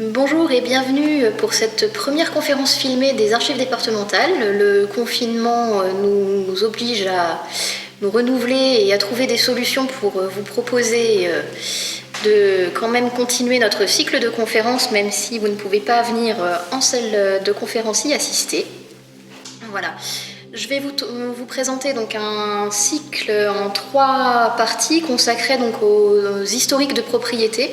Bonjour et bienvenue pour cette première conférence filmée des archives départementales. Le confinement nous oblige à nous renouveler et à trouver des solutions pour vous proposer de quand même continuer notre cycle de conférences, même si vous ne pouvez pas venir en salle de conférence y assister. Voilà. Je vais vous présenter donc un cycle en 3 parties consacrées donc aux historiques de propriété.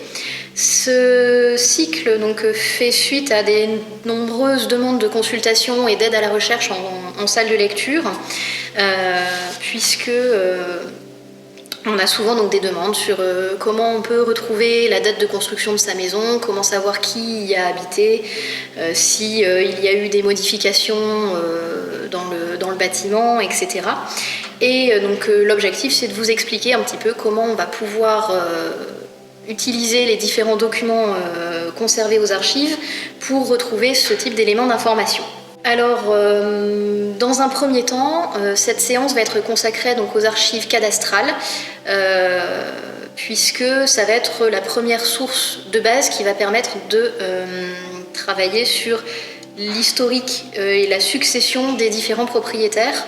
Ce cycle donc fait suite à des nombreuses demandes de consultation et d'aide à la recherche en salle de lecture, puisque on a souvent donc des demandes sur comment on peut retrouver la date de construction de sa maison, comment savoir qui y a habité, si il y a eu des modifications dans le bâtiment, etc. Et donc l'objectif, c'est de vous expliquer un petit peu comment on va pouvoir utiliser les différents documents conservés aux archives pour retrouver ce type d'éléments d'information. Alors, dans un premier temps, cette séance va être consacrée donc aux archives cadastrales, puisque ça va être la première source de base qui va permettre de travailler sur l'historique et la succession des différents propriétaires.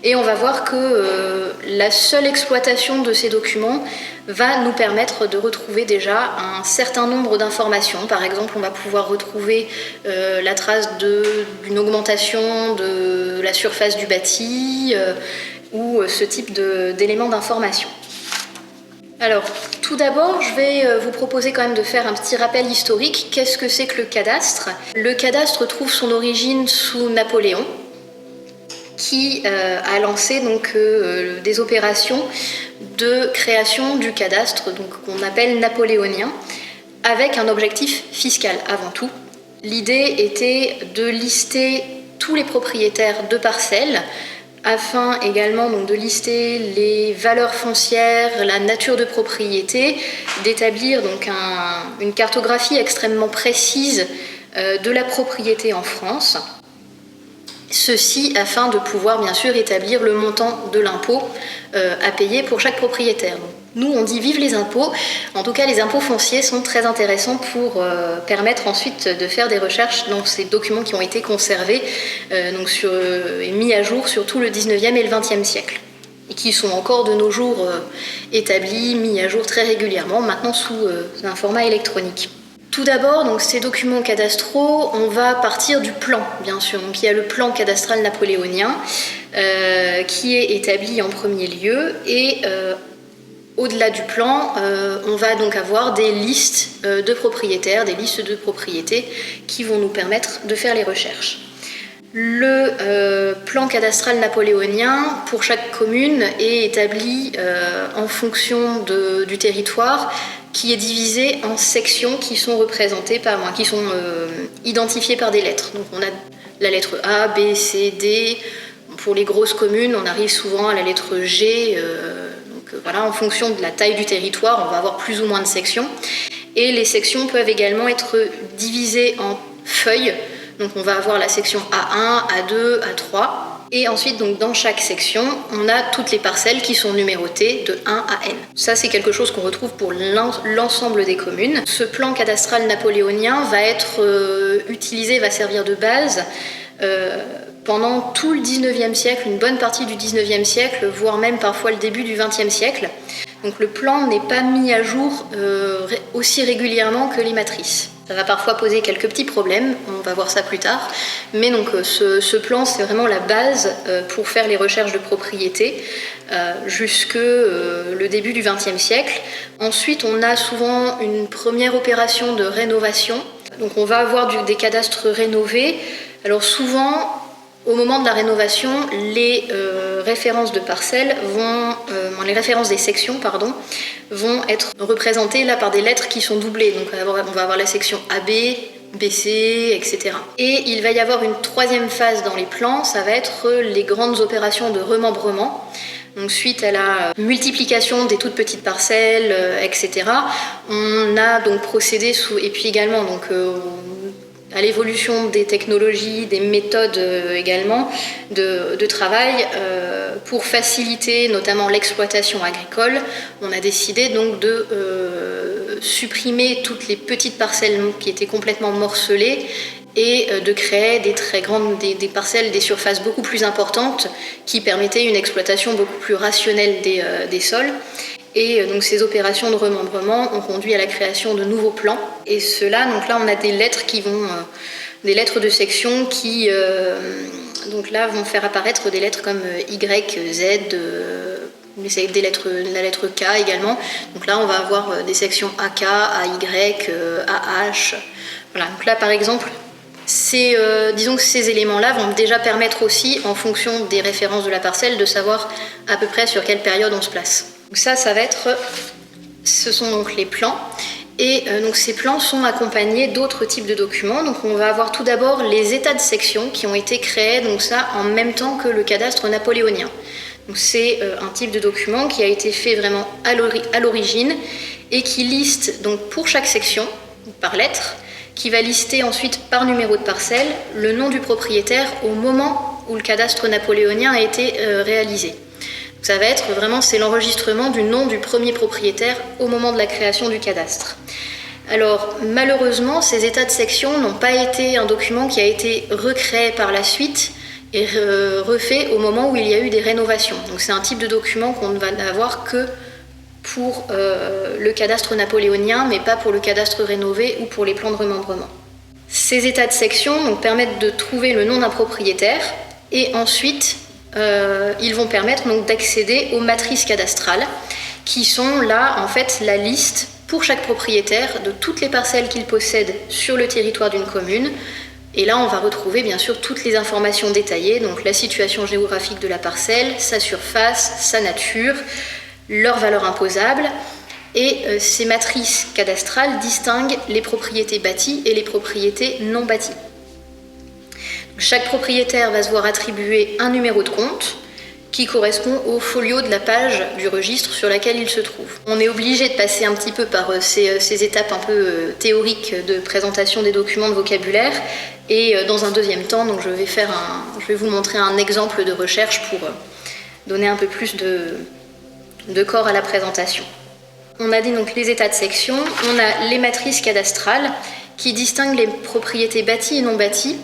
Et on va voir que la seule exploitation de ces documents va nous permettre de retrouver déjà un certain nombre d'informations. Par exemple, on va pouvoir retrouver la trace d'une augmentation de la surface du bâti ou ce type d'éléments d'information. Alors, tout d'abord, je vais vous proposer quand même de faire un petit rappel historique. Qu'est-ce que c'est que le cadastre ? Le cadastre trouve son origine sous Napoléon, qui a lancé donc des opérations de création du cadastre, donc qu'on appelle napoléonien, avec un objectif fiscal avant tout. L'idée était de lister tous les propriétaires de parcelles, afin également donc de lister les valeurs foncières, la nature de propriété, d'établir donc une cartographie extrêmement précise de la propriété en France. Ceci afin de pouvoir bien sûr établir le montant de l'impôt à payer pour chaque propriétaire. Donc, nous on dit vive les impôts, en tout cas les impôts fonciers sont très intéressants pour permettre ensuite de faire des recherches dans ces documents qui ont été conservés donc et mis à jour sur tout le 19e et le 20e siècle. Et qui sont encore de nos jours établis, mis à jour très régulièrement, maintenant sous un format électronique. Tout d'abord, donc, ces documents cadastraux, on va partir du plan, bien sûr. Donc, il y a le plan cadastral napoléonien qui est établi en premier lieu et au-delà du plan, on va donc avoir des listes de propriétaires, des listes de propriétés qui vont nous permettre de faire les recherches. Le plan cadastral napoléonien pour chaque commune est établi en fonction du territoire, qui est divisé en sections qui sont représentées qui sont identifiées par des lettres. Donc on a la lettre A, B, C, D. Pour les grosses communes, on arrive souvent à la lettre G. Donc voilà, en fonction de la taille du territoire, on va avoir plus ou moins de sections. Et les sections peuvent également être divisées en feuilles. Donc on va avoir la section A1, A2, A3. Et ensuite, donc, dans chaque section, on a toutes les parcelles qui sont numérotées de 1 à N. Ça, c'est quelque chose qu'on retrouve pour l'ensemble des communes. Ce plan cadastral napoléonien va être utilisé, va servir de base pendant tout le 19e siècle, une bonne partie du 19e siècle, voire même parfois le début du 20e siècle. Donc le plan n'est pas mis à jour aussi régulièrement que les matrices. Ça va parfois poser quelques petits problèmes, on va voir ça plus tard, mais donc ce plan c'est vraiment la base pour faire les recherches de propriété jusque le début du XXe siècle. Ensuite on a souvent une première opération de rénovation, donc on va avoir des cadastres rénovés. Alors souvent, au moment de la rénovation, les références de parcelles les références des sections, vont être représentées là par des lettres qui sont doublées. Donc on va avoir la section AB, BC, etc. Et il va y avoir une troisième phase dans les plans, ça va être les grandes opérations de remembrement. Donc suite à la multiplication des toutes petites parcelles, etc., on a donc procédé et puis également donc à l'évolution des technologies, des méthodes également de travail pour faciliter notamment l'exploitation agricole. On a décidé donc de supprimer toutes les petites parcelles qui étaient complètement morcelées et de créer des très grandes, des parcelles, des surfaces beaucoup plus importantes qui permettaient une exploitation beaucoup plus rationnelle des sols. Et donc ces opérations de remembrement ont conduit à la création de nouveaux plans. Et cela, donc là on a des lettres qui vont, des lettres de section qui donc là vont faire apparaître des lettres comme Y, Z, des lettres, la lettre K également. Donc là on va avoir des sections AK, AY, AH. Voilà, donc là par exemple, disons que ces éléments-là vont déjà permettre aussi, en fonction des références de la parcelle, de savoir à peu près sur quelle période on se place. Donc ça va être, ce sont donc les plans, et donc ces plans sont accompagnés d'autres types de documents. Donc on va avoir tout d'abord les états de section qui ont été créés, donc ça en même temps que le cadastre napoléonien. Donc c'est un type de document qui a été fait vraiment à l'origine et qui liste donc pour chaque section, par lettre, qui va lister ensuite par numéro de parcelle le nom du propriétaire au moment où le cadastre napoléonien a été réalisé. Ça va être vraiment, c'est l'enregistrement du nom du premier propriétaire au moment de la création du cadastre. Alors malheureusement, ces états de section n'ont pas été un document qui a été recréé par la suite et refait au moment où il y a eu des rénovations. Donc c'est un type de document qu'on ne va avoir que pour le cadastre napoléonien, mais pas pour le cadastre rénové ou pour les plans de remembrement. Ces états de section donc, permettent de trouver le nom d'un propriétaire et ensuite ils vont permettre donc d'accéder aux matrices cadastrales qui sont là en fait la liste pour chaque propriétaire de toutes les parcelles qu'il possède sur le territoire d'une commune. Et là on va retrouver bien sûr toutes les informations détaillées, donc la situation géographique de la parcelle, sa surface, sa nature, leur valeur imposable. Et ces matrices cadastrales distinguent les propriétés bâties et les propriétés non bâties. Chaque propriétaire va se voir attribuer un numéro de compte qui correspond au folio de la page du registre sur laquelle il se trouve. On est obligé de passer un petit peu par ces étapes un peu théoriques de présentation des documents de vocabulaire et dans un deuxième temps, donc je vais vous montrer un exemple de recherche pour donner un peu plus de corps à la présentation. On a dit donc les états de section, on a les matrices cadastrales qui distinguent les propriétés bâties et non bâties.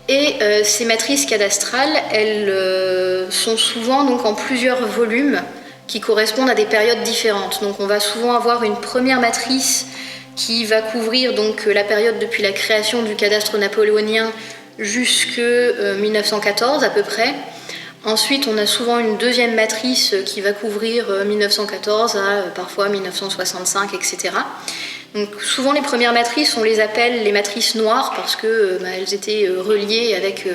Et ces matrices cadastrales, elles sont souvent donc en plusieurs volumes qui correspondent à des périodes différentes. Donc on va souvent avoir une première matrice qui va couvrir donc la période depuis la création du cadastre napoléonien jusque 1914 à peu près. Ensuite, on a souvent une deuxième matrice qui va couvrir 1914 à parfois 1965, etc. Donc, souvent, les premières matrices, on les appelle les matrices noires parce qu'elles étaient reliées avec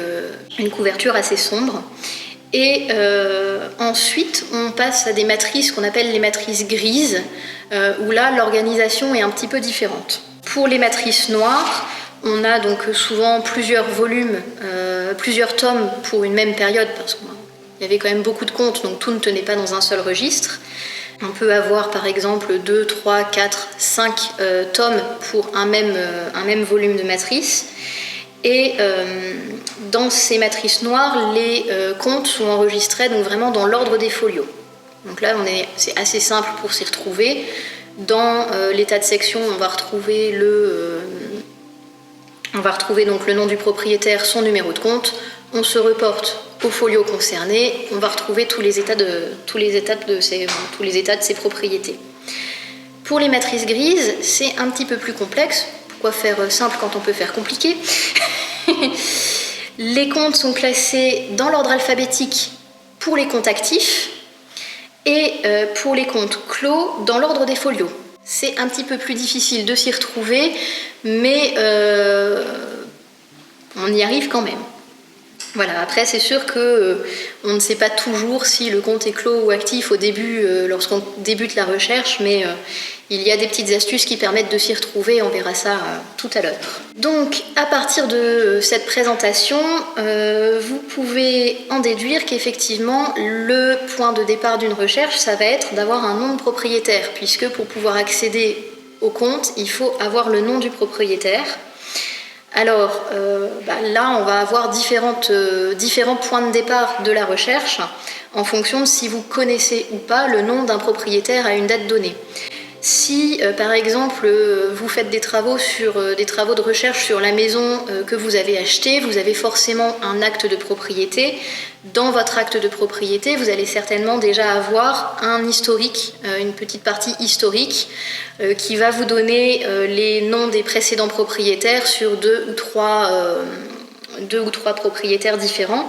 une couverture assez sombre. Et ensuite, on passe à des matrices qu'on appelle les matrices grises, où là, l'organisation est un petit peu différente. Pour les matrices noires, on a donc souvent plusieurs volumes, plusieurs tomes pour une même période, parce qu'il y avait quand même beaucoup de comptes, donc tout ne tenait pas dans un seul registre. On peut avoir par exemple 2, 3, 4, 5 tomes pour un même volume de matrice. Et dans ces matrices noires, les comptes sont enregistrés donc vraiment dans l'ordre des folios. Donc là, c'est assez simple pour s'y retrouver. Dans l'état de section, on va retrouver donc le nom du propriétaire, son numéro de compte. On se reporte au folio concerné. On va retrouver tous les états de ces propriétés. Pour les matrices grises, c'est un petit peu plus complexe. Pourquoi faire simple quand on peut faire compliqué? Les comptes sont classés dans l'ordre alphabétique pour les comptes actifs et pour les comptes clos dans l'ordre des folios. C'est un petit peu plus difficile de s'y retrouver, mais on y arrive quand même. Voilà, après c'est sûr qu'on ne sait pas toujours si le compte est clos ou actif au début, lorsqu'on débute la recherche, mais il y a des petites astuces qui permettent de s'y retrouver, on verra ça tout à l'heure. Donc, à partir de cette présentation, vous pouvez en déduire qu'effectivement, le point de départ d'une recherche, ça va être d'avoir un nom de propriétaire, puisque pour pouvoir accéder au compte, il faut avoir le nom du propriétaire. Alors là, on va avoir différents points de départ de la recherche en fonction de si vous connaissez ou pas le nom d'un propriétaire à une date donnée. Si, par exemple, vous faites des travaux de recherche sur la maison que vous avez achetée, vous avez forcément un acte de propriété. Dans votre acte de propriété, vous allez certainement déjà avoir un historique, une petite partie historique, qui va vous donner les noms des précédents propriétaires sur deux ou trois propriétaires différents.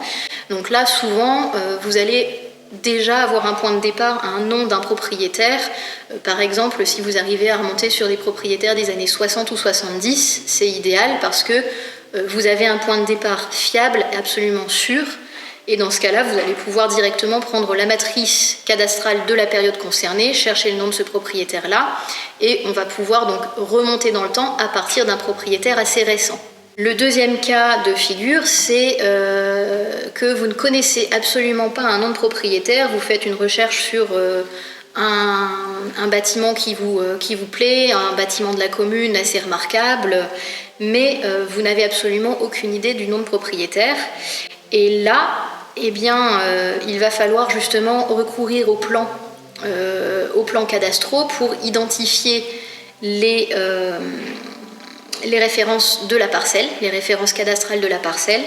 Donc là, souvent, vous allez déjà avoir un point de départ, un nom d'un propriétaire. Par exemple, si vous arrivez à remonter sur des propriétaires des années 60 ou 70, c'est idéal parce que vous avez un point de départ fiable, absolument sûr. Et dans ce cas-là, vous allez pouvoir directement prendre la matrice cadastrale de la période concernée, chercher le nom de ce propriétaire-là, et on va pouvoir donc remonter dans le temps à partir d'un propriétaire assez récent. Le deuxième cas de figure, c'est que vous ne connaissez absolument pas un nom de propriétaire, vous faites une recherche sur un bâtiment qui vous plaît, un bâtiment de la commune assez remarquable, mais vous n'avez absolument aucune idée du nom de propriétaire. Et là, il va falloir justement recourir aux plans cadastraux pour identifier les références de la parcelle, les références cadastrales de la parcelle.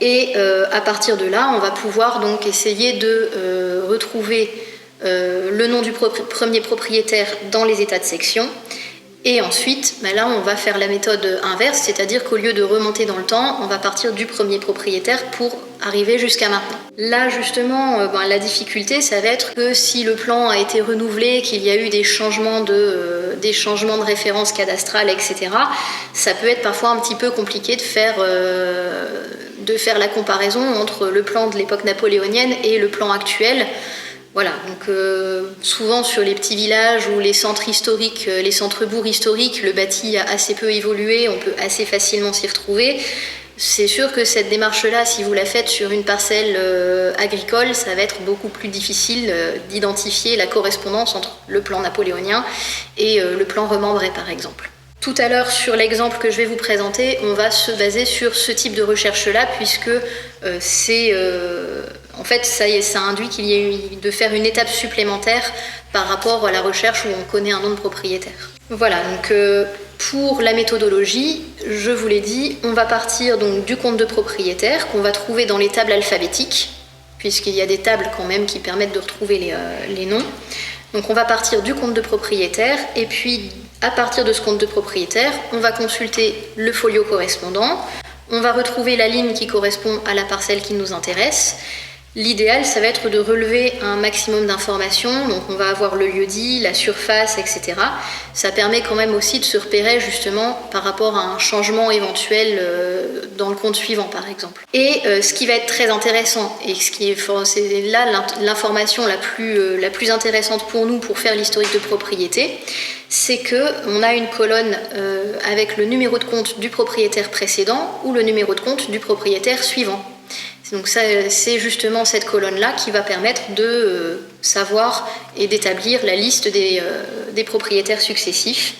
Et à partir de là, on va pouvoir donc essayer de retrouver le nom du premier propriétaire dans les états de section. Et ensuite, là, on va faire la méthode inverse, c'est-à-dire qu'au lieu de remonter dans le temps, on va partir du premier propriétaire pour arriver jusqu'à maintenant. Là, justement, la difficulté, ça va être que si le plan a été renouvelé, qu'il y a eu des changements de référence cadastrale, etc., ça peut être parfois un petit peu compliqué de faire la comparaison entre le plan de l'époque napoléonienne et le plan actuel. Voilà, donc souvent sur les petits villages ou les centres historiques, les centres-bourgs historiques, le bâti a assez peu évolué, on peut assez facilement s'y retrouver. C'est sûr que cette démarche-là, si vous la faites sur une parcelle agricole, ça va être beaucoup plus difficile d'identifier la correspondance entre le plan napoléonien et le plan remembré, par exemple. Tout à l'heure, sur l'exemple que je vais vous présenter, on va se baser sur ce type de recherche-là, puisque en fait, ça induit qu'il y ait eu de faire une étape supplémentaire par rapport à la recherche où on connaît un nom de propriétaire. Voilà, donc pour la méthodologie, je vous l'ai dit, on va partir donc du compte de propriétaire qu'on va trouver dans les tables alphabétiques, puisqu'il y a des tables quand même qui permettent de retrouver les noms. Donc on va partir du compte de propriétaire, et puis à partir de ce compte de propriétaire, on va consulter le folio correspondant, on va retrouver la ligne qui correspond à la parcelle qui nous intéresse. L'idéal, ça va être de relever un maximum d'informations, donc on va avoir le lieu-dit, la surface, etc. Ça permet quand même aussi de se repérer justement par rapport à un changement éventuel dans le compte suivant, par exemple. Et ce qui va être très intéressant, et c'est là l'information la plus intéressante pour nous pour faire l'historique de propriété, c'est qu'on a une colonne avec le numéro de compte du propriétaire précédent ou le numéro de compte du propriétaire suivant. Donc ça, c'est justement cette colonne-là qui va permettre de savoir et d'établir la liste des propriétaires successifs.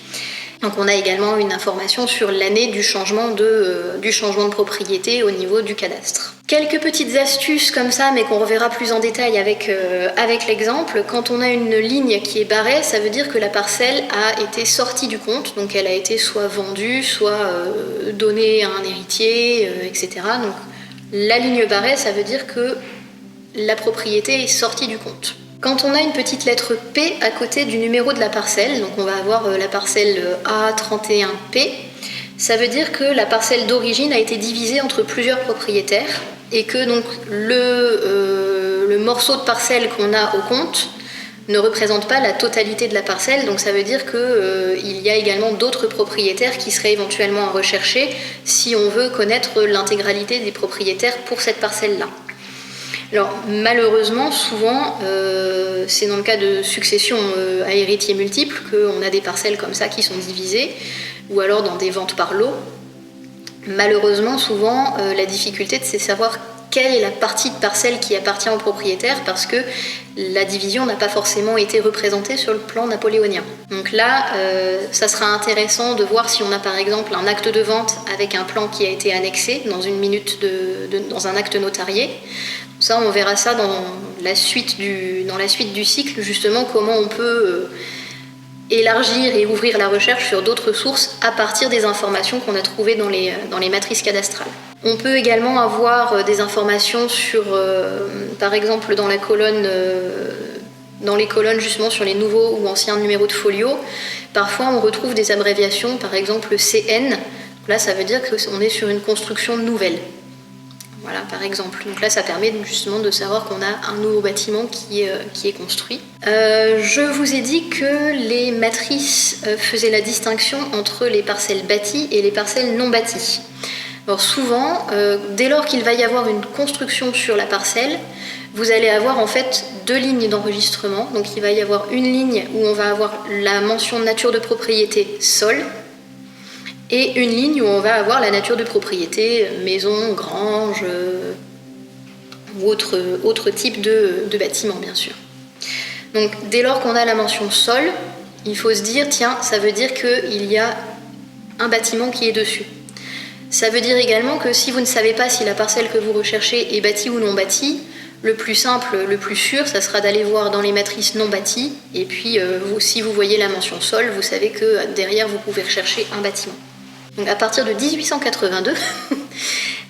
Donc on a également une information sur l'année du changement de propriété au niveau du cadastre. Quelques petites astuces comme ça, mais qu'on reverra plus en détail avec l'exemple. Quand on a une ligne qui est barrée, ça veut dire que la parcelle a été sortie du compte, donc elle a été soit vendue, soit donnée à un héritier, etc. Donc la ligne barrée, ça veut dire que la propriété est sortie du compte. Quand on a une petite lettre P à côté du numéro de la parcelle, donc on va avoir la parcelle A31P, ça veut dire que la parcelle d'origine a été divisée entre plusieurs propriétaires et que donc le morceau de parcelle qu'on a au compte ne représente pas la totalité de la parcelle, donc ça veut dire qu'il y a également d'autres propriétaires qui seraient éventuellement à rechercher si on veut connaître l'intégralité des propriétaires pour cette parcelle-là. Alors malheureusement, souvent, c'est dans le cas de succession à héritiers multiples qu'on a des parcelles comme ça qui sont divisées, ou alors dans des ventes par lot. Malheureusement, souvent, la difficulté, c'est de savoir quelle est la partie de parcelle qui appartient au propriétaire, parce que la division n'a pas forcément été représentée sur le plan napoléonien. Donc là, ça sera intéressant de voir si on a par exemple un acte de vente avec un plan qui a été annexé dans une minute dans un acte notarié. Ça, on verra ça dans la suite du cycle, justement, comment on peut élargir et ouvrir la recherche sur d'autres sources à partir des informations qu'on a trouvées dans les matrices cadastrales. On peut également avoir des informations sur, par exemple dans les colonnes justement sur les nouveaux ou anciens numéros de folio, parfois on retrouve des abréviations, par exemple CN. Là, ça veut dire qu'on est sur une construction nouvelle. Voilà, par exemple. Donc là, ça permet justement de savoir qu'on a un nouveau bâtiment qui est construit. Je vous ai dit que les matrices faisaient la distinction entre les parcelles bâties et les parcelles non bâties. Alors souvent, dès lors qu'il va y avoir une construction sur la parcelle, vous allez avoir en fait deux lignes d'enregistrement. Donc il va y avoir une ligne où on va avoir la mention nature de propriété sol, et une ligne où on va avoir la nature de propriété, maison, grange, ou autre type de bâtiment, bien sûr. Donc, dès lors qu'on a la mention sol, il faut se dire, tiens, ça veut dire qu'il y a un bâtiment qui est dessus. Ça veut dire également que si vous ne savez pas si la parcelle que vous recherchez est bâtie ou non bâtie, le plus simple, le plus sûr, ça sera d'aller voir dans les matrices non bâties, et puis si vous voyez la mention sol, vous savez que derrière, vous pouvez rechercher un bâtiment. Donc à partir de 1882,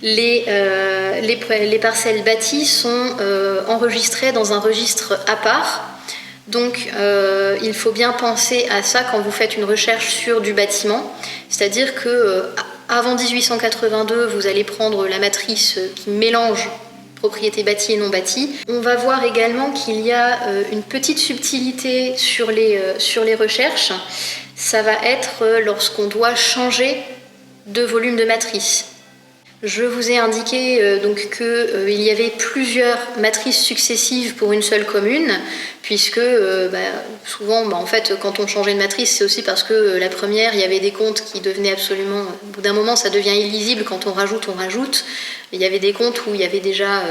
les parcelles bâties sont enregistrées dans un registre à part. Donc il faut bien penser à ça quand vous faites une recherche sur du bâtiment. C'est-à-dire que avant 1882, vous allez prendre la matrice qui mélange propriété bâtie et non bâtie. On va voir également qu'il y a une petite subtilité sur les recherches. Ça va être lorsqu'on doit changer de volume de matrice. Je vous ai indiqué donc qu'il y avait plusieurs matrices successives pour une seule commune, puisque souvent, en fait, quand on changeait de matrice, c'est aussi parce que la première, il y avait des comptes qui devenaient absolument... Au bout d'un moment, ça devient illisible. Quand on rajoute, on rajoute. Il y avait des comptes où il y avait déjà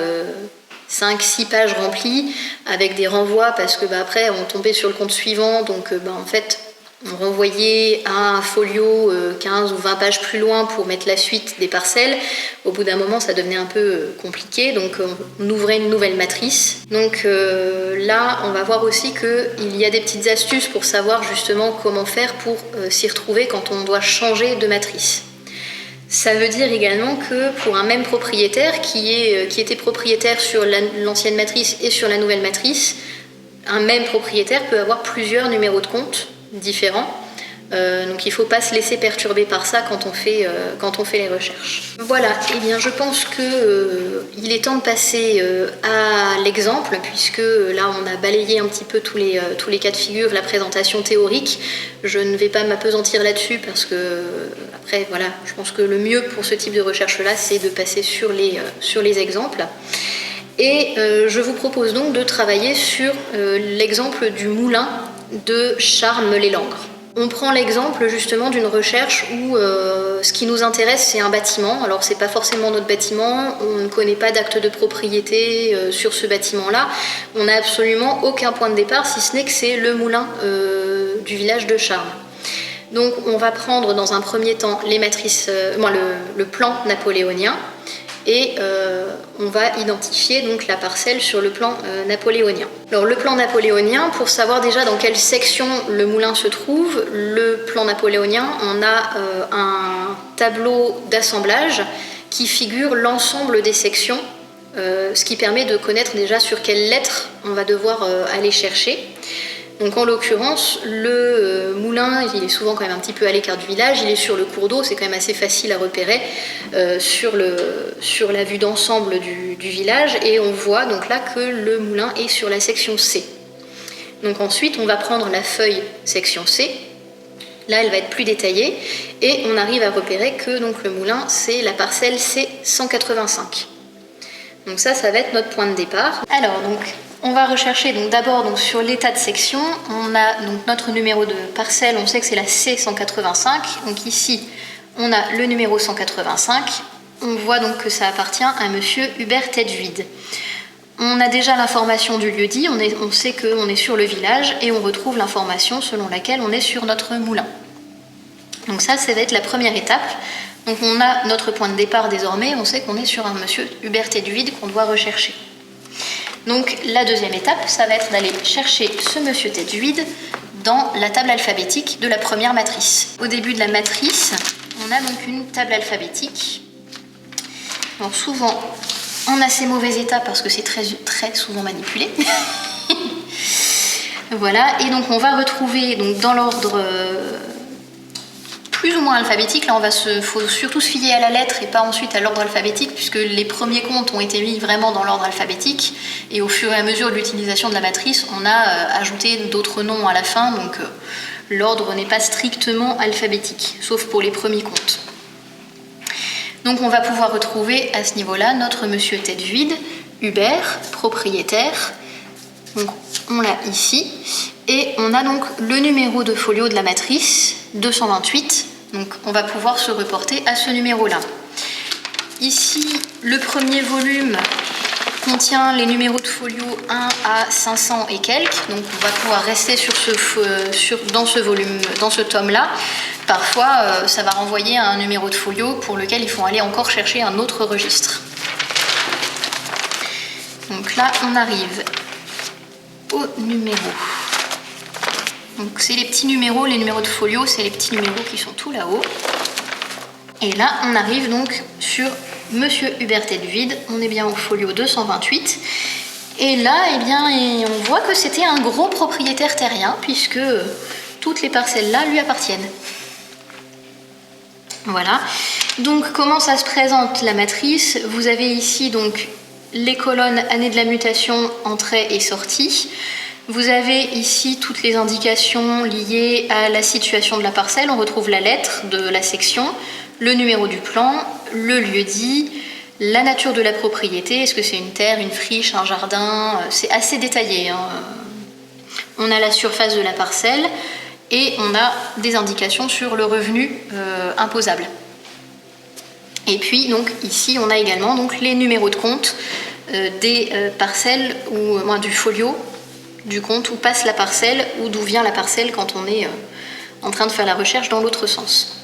5-6 pages remplies, avec des renvois, parce que après, on tombait sur le compte suivant, donc en fait... On renvoyait un folio 15 ou 20 pages plus loin pour mettre la suite des parcelles. Au bout d'un moment, ça devenait un peu compliqué, donc on ouvrait une nouvelle matrice. Donc là, on va voir aussi qu'il y a des petites astuces pour savoir justement comment faire pour s'y retrouver quand on doit changer de matrice. Ça veut dire également que pour un même propriétaire qui était propriétaire sur l'ancienne matrice et sur la nouvelle matrice, un même propriétaire peut avoir plusieurs numéros de compte différents. Donc il ne faut pas se laisser perturber par ça quand on fait les recherches. Voilà, et bien je pense qu'il est temps de passer à l'exemple, puisque là on a balayé un petit peu tous les cas de figure, la présentation théorique. Je ne vais pas m'appesantir là-dessus parce que après voilà, je pense que le mieux pour ce type de recherche-là, c'est de passer sur les exemples. Et je vous propose donc de travailler sur l'exemple du moulin de Charmes-les-Langres. On prend l'exemple justement d'une recherche où ce qui nous intéresse, c'est un bâtiment. Alors c'est pas forcément notre bâtiment, on ne connaît pas d'acte de propriété sur ce bâtiment-là. On n'a absolument aucun point de départ, si ce n'est que c'est le moulin du village de Charmes. Donc on va prendre dans un premier temps les matrices, le plan napoléonien, et on va identifier donc la parcelle sur le plan napoléonien. Alors le plan napoléonien, pour savoir déjà dans quelle section le moulin se trouve, le plan napoléonien, on a un tableau d'assemblage qui figure l'ensemble des sections, ce qui permet de connaître déjà sur quelle lettre on va devoir aller chercher. Donc en l'occurrence, le moulin, il est souvent quand même un petit peu à l'écart du village, il est sur le cours d'eau, c'est quand même assez facile à repérer sur la vue d'ensemble du village, et on voit donc là que le moulin est sur la section C. Donc ensuite, on va prendre la feuille section C, là elle va être plus détaillée, et on arrive à repérer que donc, le moulin, c'est la parcelle C185. Donc ça va être notre point de départ. Alors donc, on va rechercher donc d'abord donc sur l'état de section. On a donc notre numéro de parcelle, on sait que c'est la C185. Donc ici, on a le numéro 185. On voit donc que ça appartient à monsieur Hubert Tedvide. On a déjà l'information du lieu-dit, on sait qu'on est sur le village et on retrouve l'information selon laquelle on est sur notre moulin. Donc ça va être la première étape. Donc on a notre point de départ désormais, on sait qu'on est sur un monsieur Hubert Tedvide qu'on doit rechercher. Donc la deuxième étape, ça va être d'aller chercher ce monsieur Tedvide dans la table alphabétique de la première matrice. Au début de la matrice, on a donc une table alphabétique. Alors souvent en assez mauvais état parce que c'est très souvent manipulé. Voilà, et donc on va retrouver donc, dans l'ordre plus ou moins alphabétique. Là, faut surtout se fier à la lettre et pas ensuite à l'ordre alphabétique, puisque les premiers comptes ont été mis vraiment dans l'ordre alphabétique. Et au fur et à mesure de l'utilisation de la matrice, on a ajouté d'autres noms à la fin, donc l'ordre n'est pas strictement alphabétique, sauf pour les premiers comptes. Donc on va pouvoir retrouver à ce niveau-là notre monsieur tête vide, Hubert, propriétaire. Donc on l'a ici. Et on a donc le numéro de folio de la matrice, 228. Donc on va pouvoir se reporter à ce numéro-là. Ici, le premier volume contient les numéros de folio 1 à 500 et quelques. Donc on va pouvoir rester dans ce tome-là. Parfois, ça va renvoyer à un numéro de folio pour lequel il faut aller encore chercher un autre registre. Donc là, on arrive au numéro. Donc c'est les petits numéros, les numéros de folio, c'est les petits numéros qui sont tout là-haut. Et là, on arrive donc sur Monsieur Hubert tête vide. On est bien au folio 228. Et là, eh bien, on voit que c'était un gros propriétaire terrien, puisque toutes les parcelles-là lui appartiennent. Voilà. Donc, comment ça se présente la matrice? Vous avez ici donc les colonnes année de la mutation, entrée et sortie. Vous avez ici toutes les indications liées à la situation de la parcelle. On retrouve la lettre de la section, le numéro du plan, le lieu-dit, la nature de la propriété. Est-ce que c'est une terre, une friche, un jardin? C'est assez détaillé, hein. On a la surface de la parcelle et on a des indications sur le revenu imposable. Et puis donc ici on a également donc, les numéros de compte des parcelles ou du folio du compte où passe la parcelle ou d'où vient la parcelle quand on est en train de faire la recherche dans l'autre sens.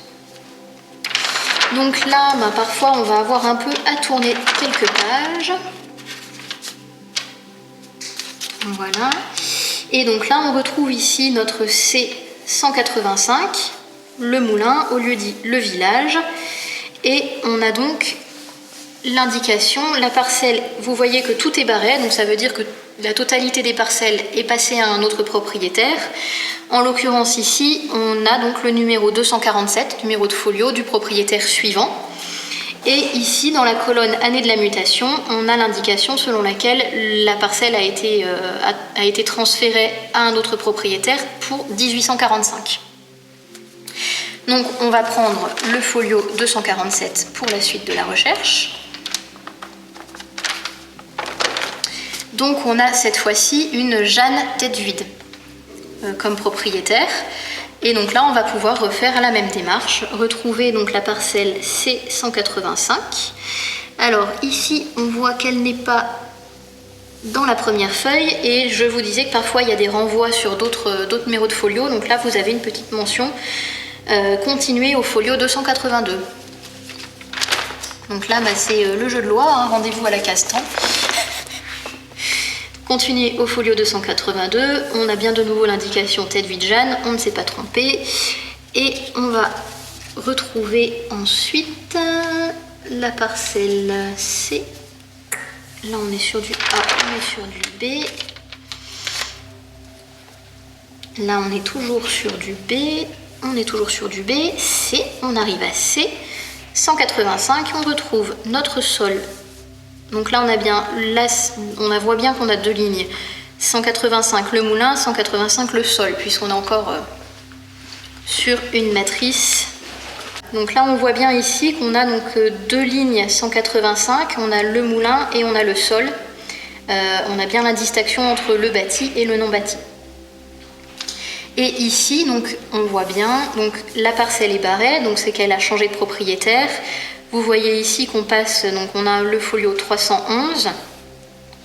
Donc là, parfois on va avoir un peu à tourner quelques pages. Voilà. Et donc là, on retrouve ici notre C185, le moulin, au lieu dit le village. Et on a donc l'indication, la parcelle, vous voyez que tout est barré, donc ça veut dire que la totalité des parcelles est passée à un autre propriétaire. En l'occurrence ici, on a donc le numéro 247, numéro de folio du propriétaire suivant. Et ici, dans la colonne année de la mutation, on a l'indication selon laquelle la parcelle a été transférée à un autre propriétaire pour 1845. Donc on va prendre le folio 247 pour la suite de la recherche. Donc on a cette fois-ci une Jeanne tête vide comme propriétaire. Et donc là on va pouvoir refaire la même démarche, retrouver donc la parcelle C185. Alors ici on voit qu'elle n'est pas dans la première feuille et je vous disais que parfois il y a des renvois sur d'autres numéros de folio. Donc là vous avez une petite mention continuer au folio 282. Donc là c'est le jeu de loi, hein, rendez-vous à la case-temps. Continuer au folio 282, on a bien de nouveau l'indication tête vide Jeanne, on ne s'est pas trompé. Et on va retrouver ensuite la parcelle C. Là on est sur du A, on est sur du B. Là on est toujours sur du B, on est toujours sur du B. C, on arrive à C. 185, on retrouve notre sol. Donc là, on voit bien qu'on a deux lignes. 185 le moulin, 185 le sol, puisqu'on est encore sur une matrice. Donc là, on voit bien ici qu'on a donc deux lignes 185. On a le moulin et on a le sol. On a bien la distinction entre le bâti et le non bâti. Et ici, donc, on voit bien, donc la parcelle est barrée, donc c'est qu'elle a changé de propriétaire. Vous voyez ici qu'on passe, donc on a le folio 311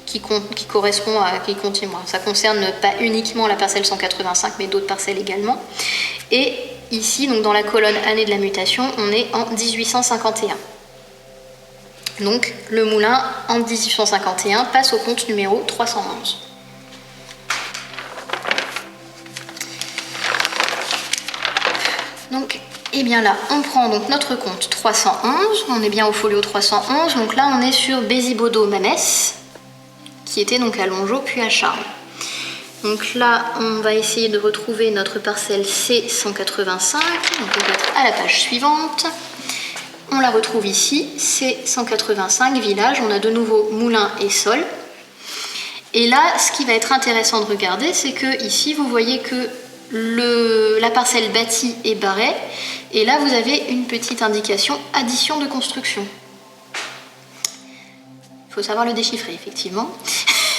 qui correspond à, ça concerne pas uniquement la parcelle 185 mais d'autres parcelles également. Et ici, donc dans la colonne année de la mutation, on est en 1851. Donc le moulin en 1851 passe au compte numéro 311. Donc, eh bien là, on prend donc notre compte 311, on est bien au folio 311, donc là on est sur Bézibodo-Mamès, qui était donc à Longeau puis à Charmes. Donc là, on va essayer de retrouver notre parcelle C185, donc on va être à la page suivante. On la retrouve ici, C185, village, on a de nouveau moulin et sol. Et là, ce qui va être intéressant de regarder, c'est que ici, vous voyez que la parcelle bâtie est barrée, et là, vous avez une petite indication addition de construction. Il faut savoir le déchiffrer, effectivement,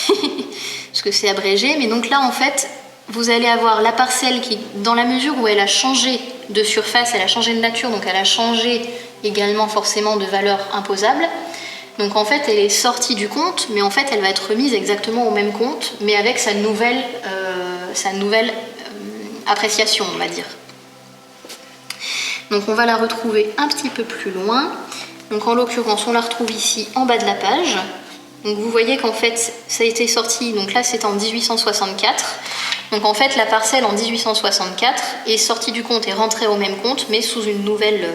parce que c'est abrégé, mais donc là, en fait, vous allez avoir la parcelle qui, dans la mesure où elle a changé de surface, elle a changé de nature, donc elle a changé également forcément de valeur imposable. Donc en fait, elle est sortie du compte, mais en fait, elle va être remise exactement au même compte, mais avec sa nouvelle appréciation, on va dire. Donc on va la retrouver un petit peu plus loin. Donc en l'occurrence, on la retrouve ici en bas de la page. Donc vous voyez qu'en fait, ça a été sorti, donc là c'est en 1864. Donc en fait, la parcelle en 1864 est sortie du compte et rentrée au même compte, mais sous une nouvelle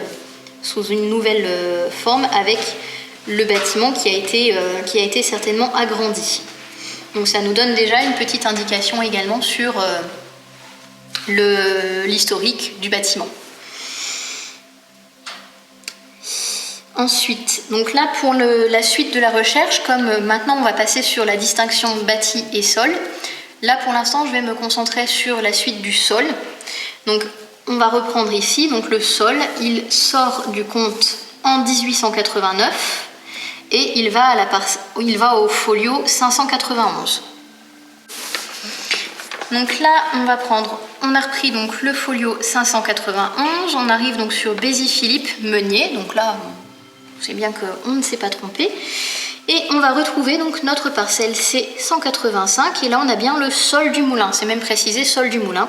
forme, avec le bâtiment qui a été certainement agrandi. Donc ça nous donne déjà une petite indication également sur l'historique du bâtiment. Ensuite, donc là pour la suite de la recherche, comme maintenant on va passer sur la distinction bâti et sol, là pour l'instant je vais me concentrer sur la suite du sol. Donc on va reprendre ici, donc le sol, il sort du compte en 1889 et il va au folio 591. Donc là on a repris donc le folio 591, on arrive donc sur Bézi-Philippe Meunier, donc là c'est bien qu'on ne s'est pas trompé. Et on va retrouver donc notre parcelle C185, et là on a bien le sol du moulin, c'est même précisé sol du moulin.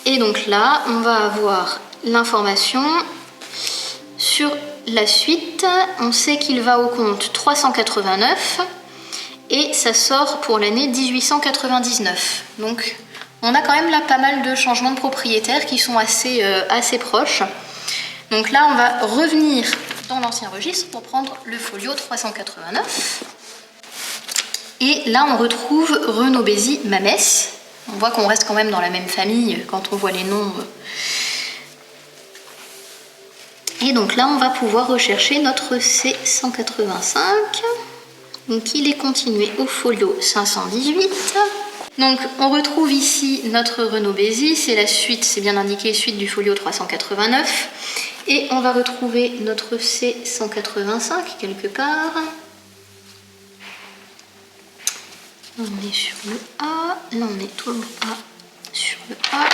Et donc là on va avoir l'information sur la suite. On sait qu'il va au compte 389 et ça sort pour l'année 1899. Donc on a quand même là pas mal de changements de propriétaires qui sont assez proches. Donc là, on va revenir dans l'ancien registre pour prendre le folio 389. Et là, on retrouve Renaud Bézi-Mamès. On voit qu'on reste quand même dans la même famille quand on voit les noms. Et donc là, on va pouvoir rechercher notre C185. Donc il est continué au folio 518. Donc on retrouve ici notre Renaud Bézi, c'est la suite, c'est bien indiqué, suite du folio 389. Et on va retrouver notre C185 quelque part. On est sur le A, là on est toujours A sur le A.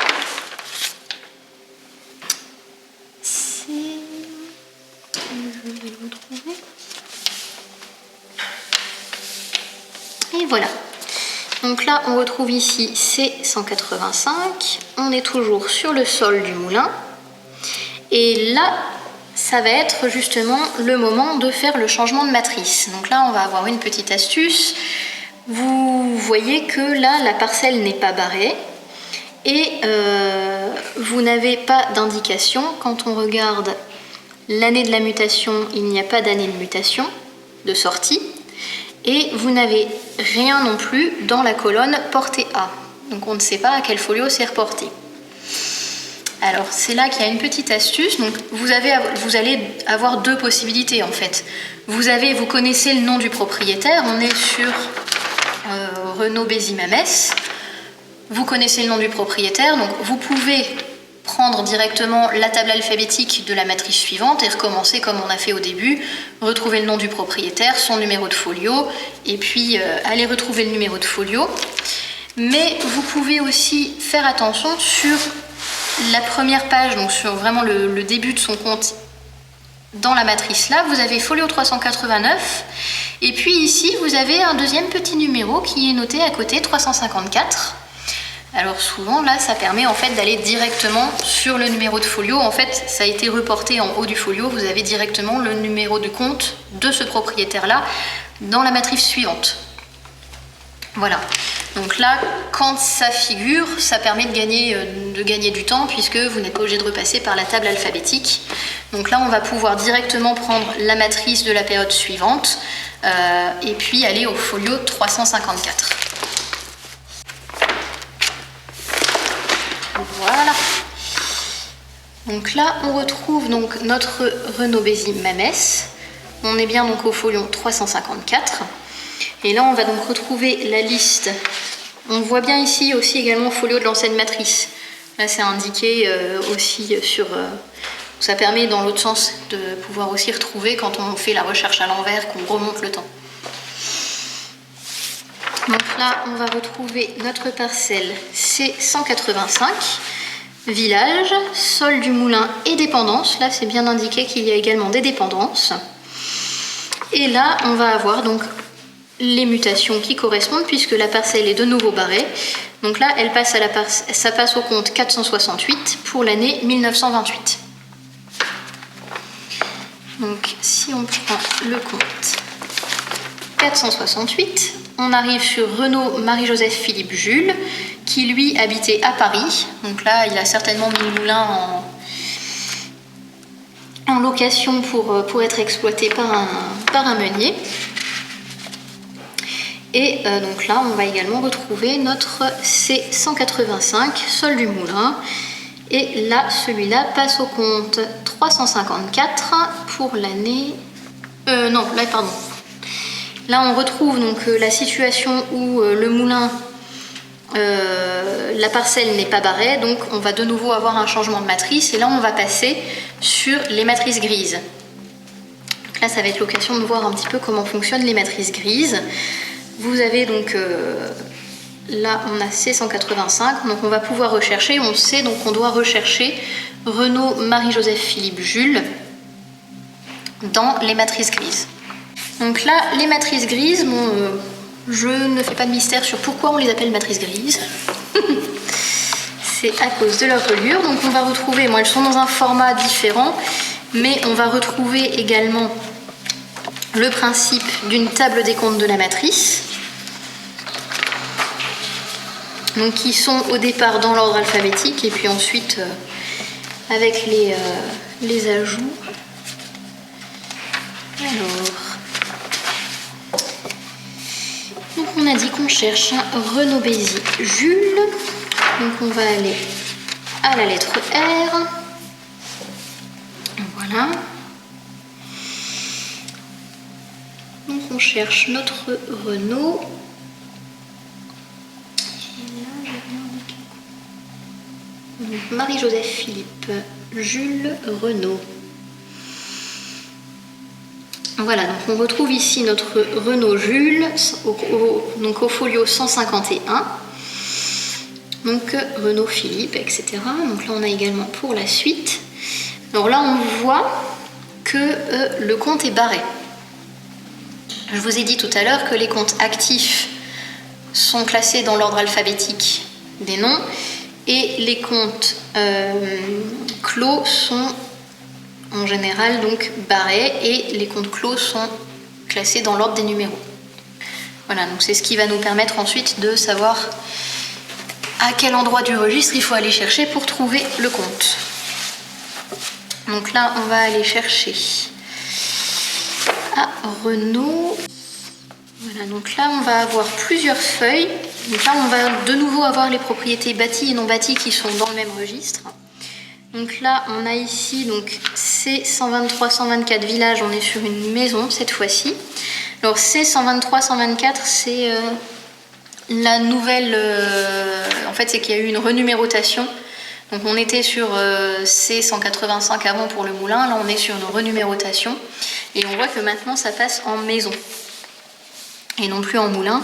Je vais le retrouver. Et voilà. Donc là on retrouve ici C185. On est toujours sur le sol du moulin. Et là, ça va être justement le moment de faire le changement de matrice. Donc là, on va avoir une petite astuce. Vous voyez que là, la parcelle n'est pas barrée et vous n'avez pas d'indication. Quand on regarde l'année de la mutation, il n'y a pas d'année de mutation, de sortie. Et vous n'avez rien non plus dans la colonne portée A. Donc on ne sait pas à quel folio c'est reporté. Alors c'est là qu'il y a une petite astuce. Donc vous allez avoir deux possibilités en fait. Vous connaissez le nom du propriétaire, on est sur Renaud Bézi-Mamès. Vous connaissez le nom du propriétaire, donc vous pouvez prendre directement la table alphabétique de la matrice suivante et recommencer comme on a fait au début, retrouver le nom du propriétaire, son numéro de folio, et puis aller retrouver le numéro de folio. Mais vous pouvez aussi faire attention sur la première page, donc sur vraiment le début de son compte dans la matrice là, vous avez folio 389 et puis ici vous avez un deuxième petit numéro qui est noté à côté, 354. Alors souvent là ça permet en fait d'aller directement sur le numéro de folio. En fait ça a été reporté en haut du folio, vous avez directement le numéro de compte de ce propriétaire là dans la matrice suivante. Voilà, Donc là, quand ça figure, ça permet de gagner du temps puisque vous n'êtes pas obligé de repasser par la table alphabétique. Donc là, on va pouvoir directement prendre la matrice de la période suivante et puis aller au folio 354. Voilà. Donc là, on retrouve donc notre Renaud Bézi-Mamès. On est bien donc au folio 354. Et là, on va donc retrouver la liste. On voit bien ici aussi également au folio de l'ancienne matrice. Là, c'est indiqué aussi sur... ça permet dans l'autre sens de pouvoir aussi retrouver quand on fait la recherche à l'envers, qu'on remonte le temps. Donc là, on va retrouver notre parcelle C185, village, sol du moulin et dépendance. Là, c'est bien indiqué qu'il y a également des dépendances. Et là, on va avoir donc les mutations qui correspondent puisque la parcelle est de nouveau barrée. Donc là, ça passe au compte 468 pour l'année 1928. Donc si on prend le compte 468, on arrive sur Renaud Marie-Joseph Philippe Jules, qui lui habitait à Paris. Donc là, il a certainement mis le moulin en location pour être exploité par un meunier. Et donc là, on va également retrouver notre C185, sol du moulin. Et là, celui-là passe au compte 354 pour l'année... non, là, pardon. Là, on retrouve donc la situation où le moulin, la parcelle n'est pas barrée. Donc, on va de nouveau avoir un changement de matrice. Et là, on va passer sur les matrices grises. Donc là, ça va être l'occasion de voir un petit peu comment fonctionnent les matrices grises. Vous avez donc... là, on a C185, donc on va pouvoir rechercher. On sait donc qu'on doit rechercher Renaud Marie-Joseph Philippe Jules dans les matrices grises. Donc là, les matrices grises, bon, je ne fais pas de mystère sur pourquoi on les appelle matrices grises. C'est à cause de leur reliure. Donc on va retrouver, elles sont dans un format différent, mais on va retrouver également le principe d'une table des comptes de la matrice. Donc qui sont au départ dans l'ordre alphabétique et puis ensuite avec les ajouts. Alors, donc on a dit qu'on cherche un Renaud Bézi Jules. Donc on va aller à la lettre R. Voilà. Donc on cherche notre Renaud. Marie-Joseph Philippe Jules Renaud. Voilà, donc on retrouve ici notre Renaud Jules donc au folio 151. Donc Renaud Philippe, etc. Donc là on a également pour la suite. Alors là on voit que le compte est barré. Je vous ai dit tout à l'heure que les comptes actifs sont classés dans l'ordre alphabétique des noms. Et les comptes clos sont en général donc barrés et les comptes clos sont classés dans l'ordre des numéros. Voilà, donc c'est ce qui va nous permettre ensuite de savoir à quel endroit du registre il faut aller chercher pour trouver le compte. Donc là, on va aller chercher à Renaud. Voilà, donc là, on va avoir plusieurs feuilles. Donc là, on va de nouveau avoir les propriétés bâties et non bâties qui sont dans le même registre. Donc là, on a ici donc C123-124 village, on est sur une maison cette fois-ci. Alors C123-124, c'est la nouvelle... en fait, c'est qu'il y a eu une renumérotation. Donc on était sur C185 avant pour le moulin, là on est sur une renumérotation. Et on voit que maintenant, ça passe en maison et non plus en moulin.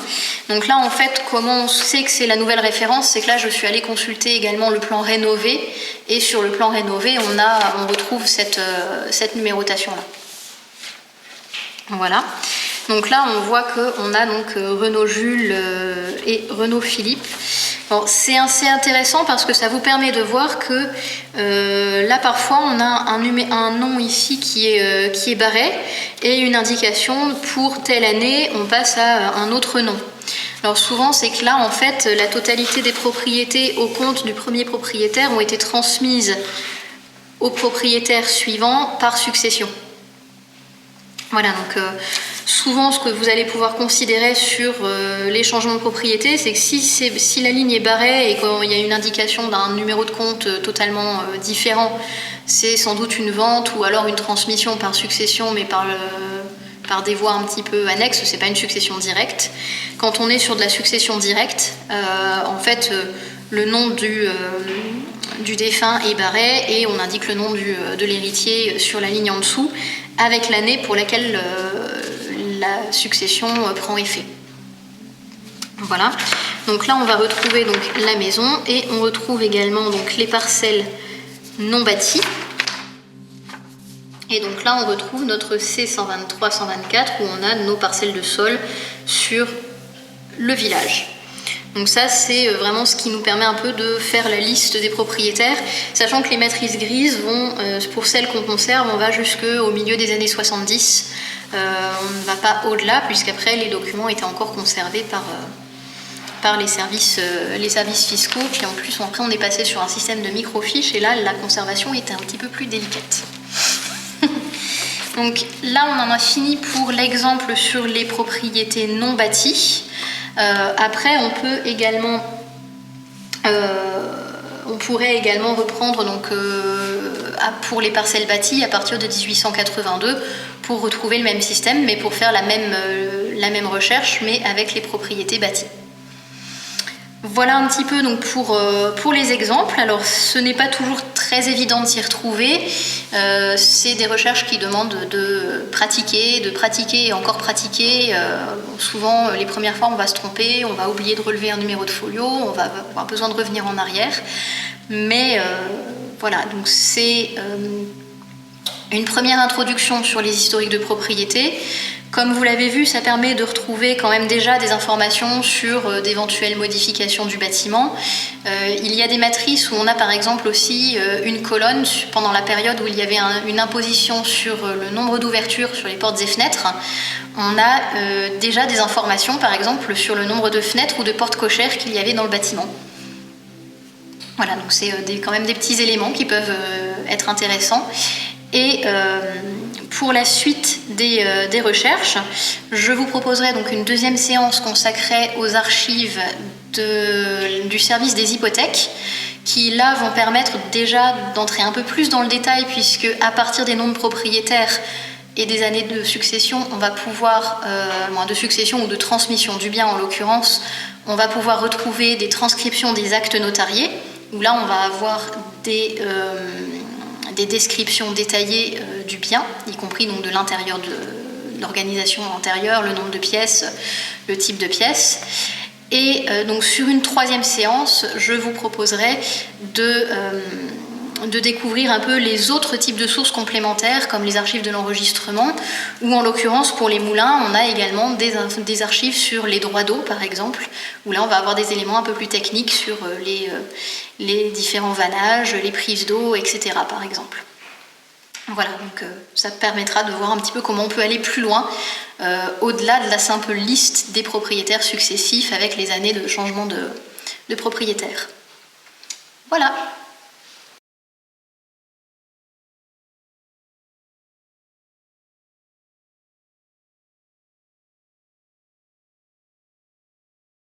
Donc là, en fait, comment on sait que c'est la nouvelle référence, c'est que là, je suis allée consulter également le plan rénové, et sur le plan rénové, on retrouve cette numérotation-là. Voilà. Donc là, on voit qu'on a donc Renaud Jules et Renaud Philippe. C'est assez intéressant parce que ça vous permet de voir que là, parfois, on a un nom ici qui est barré et une indication pour telle année, on passe à un autre nom. Alors souvent, c'est que là, en fait, la totalité des propriétés au compte du premier propriétaire ont été transmises au propriétaire suivant par succession. Voilà, donc souvent ce que vous allez pouvoir considérer sur les changements de propriété, c'est que si la ligne est barrée et qu'il y a une indication d'un numéro de compte totalement différent, c'est sans doute une vente ou alors une transmission par succession, mais par des voies un petit peu annexes, c'est pas une succession directe. Quand on est sur de la succession directe, en fait, le nom du défunt est barré et on indique le nom de l'héritier sur la ligne en dessous, avec l'année pour laquelle la succession prend effet. Voilà, donc là on va retrouver donc la maison et on retrouve également donc les parcelles non bâties. Et donc là on retrouve notre C123-124 où on a nos parcelles de sol sur le village. Donc ça, c'est vraiment ce qui nous permet un peu de faire la liste des propriétaires, sachant que les matrices grises vont, pour celles qu'on conserve, on va jusqu'au milieu des années 70. On ne va pas au-delà, puisqu'après, les documents étaient encore conservés par les services fiscaux. Puis en plus, après, on est passé sur un système de microfiches, et là, la conservation était un petit peu plus délicate. Donc là, on en a fini pour l'exemple sur les propriétés non bâties. Après, on pourrait également reprendre donc, pour les parcelles bâties à partir de 1882 pour retrouver le même système, mais pour faire la même recherche, mais avec les propriétés bâties. Voilà un petit peu donc pour les exemples. Alors ce n'est pas toujours très évident de s'y retrouver. C'est des recherches qui demandent de pratiquer et encore pratiquer. Souvent les premières fois on va se tromper, on va oublier de relever un numéro de folio, on va avoir besoin de revenir en arrière. Mais voilà, donc c'est une première introduction sur les historiques de propriété. Comme vous l'avez vu, ça permet de retrouver quand même déjà des informations sur d'éventuelles modifications du bâtiment. Il y a des matrices où on a par exemple aussi une colonne pendant la période où il y avait une imposition sur le nombre d'ouvertures sur les portes et fenêtres. On a déjà des informations par exemple sur le nombre de fenêtres ou de portes cochères qu'il y avait dans le bâtiment. Voilà, donc c'est quand même des petits éléments qui peuvent être intéressants. Et pour la suite des recherches, je vous proposerai donc une deuxième séance consacrée aux archives du service des hypothèques, qui là vont permettre déjà d'entrer un peu plus dans le détail, puisque à partir des noms de propriétaires et des années de succession, on va pouvoir, de succession ou de transmission du bien en l'occurrence, on va pouvoir retrouver des transcriptions des actes notariés, où là on va avoir des descriptions détaillées du bien, y compris donc de l'intérieur de l'organisation antérieure, le nombre de pièces, le type de pièces. Et donc sur une troisième séance, je vous proposerai de découvrir un peu les autres types de sources complémentaires, comme les archives de l'enregistrement, ou en l'occurrence pour les moulins, on a également des archives sur les droits d'eau par exemple, où là on va avoir des éléments un peu plus techniques sur les différents vannages, les prises d'eau, etc. par exemple. Voilà, donc ça permettra de voir un petit peu comment on peut aller plus loin, au-delà de la simple liste des propriétaires successifs avec les années de changement de propriétaire. Voilà.